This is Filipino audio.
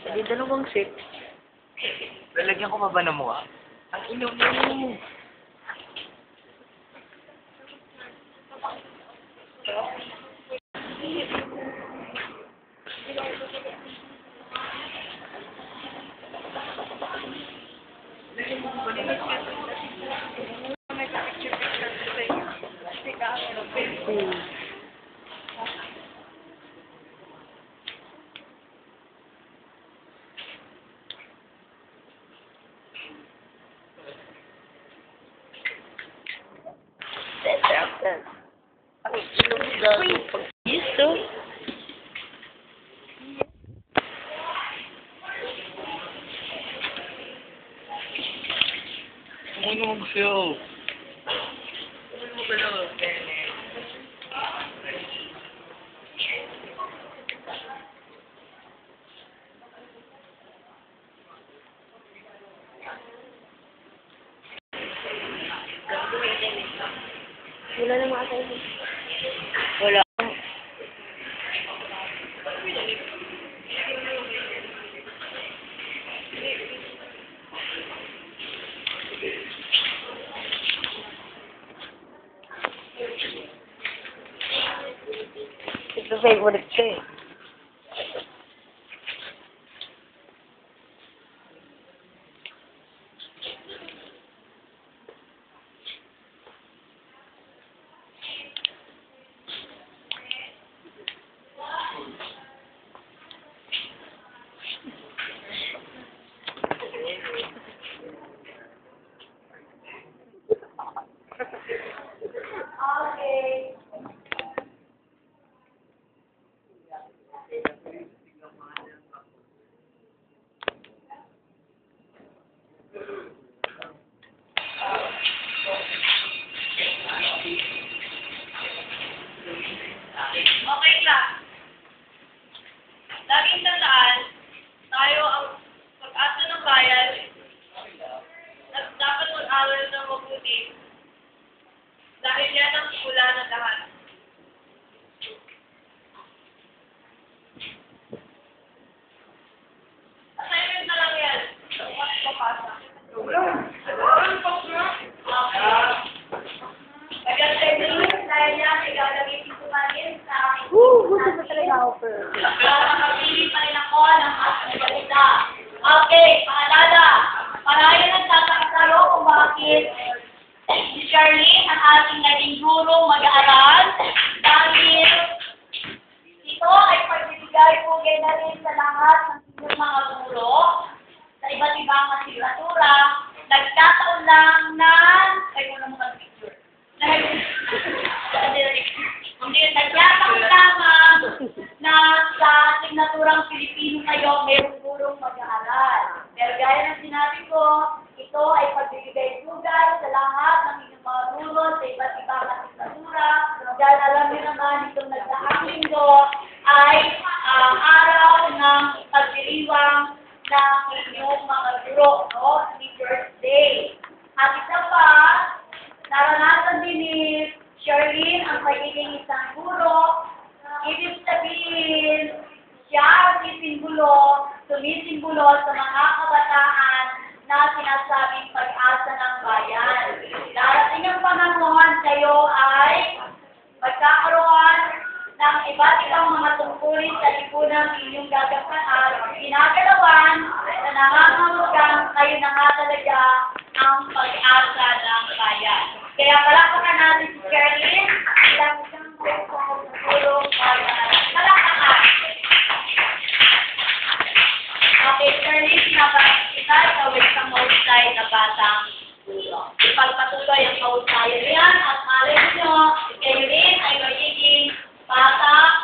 Hindi dalawang set. Lalagyan ko pa ba ng mukha? Ang inom mo. Ang inom gago. Yes, to. Ano mo siya? Ano mo ba lang? Wala na mga tayo. Wala. Ito favorite ko eh. Okay. Okay lang. Laging tandaan, tayo ang pag-asa ng bayan at dapat mag-aral ng mabuti dahil yan ang simula ng lahat. Assignment na lang yan. What papasa? Dahil yan, igagamitin ko pa rin sa aking Gusto ko talaga ako, pero. para makapili pa rin ako ng aking balita. Okay, paalala. Marahil nagtataka kayo kung bakit si Charlene ang ating naging guro mag-aaral dahil ito ay pagbibigay pugay na rin sa lahat ng inyong mga guro sa iba't ibang asignatura. Nagkataon lang na ay wala mo kang picture. Hindi, nagkataon lamang na sa asignaturang Pilipino kayo, mayroong gurong mag-aaral. Pero gaya ng sinabi ko, ito ay pagbibigay pugay sa lahat ng inyong mga guro sa iba't ibang asignatura. Dahil alam niyo naman, itong nagdaang linggo ay araw ng pagdiriwang ng inyong mga guro, no? Teacher's Day. At isa pa, naranasan din ni Charlene ang pagiging isang guro. Ibig sabihin, siya ang sumisimbolo sa mga kabataan na sinasabing pag-asa ng bayan. Darating ang panahon, kayo ay magkakaroon ng iba't ibang mga tungkulin sa lipunang inyong ginagalawan na nangangahulugang kayo na nga talaga ang pag-asa ng bayan. Kaya palakpakan natin si Charlene bilang isang gulong palakpakan. Okay, Charlene, sinabahan kita, ikaw ay isang mahusay na batang guro. Ipagpatuloy ang kahusayan yan at malay nyo, kayo rin ay magiging bata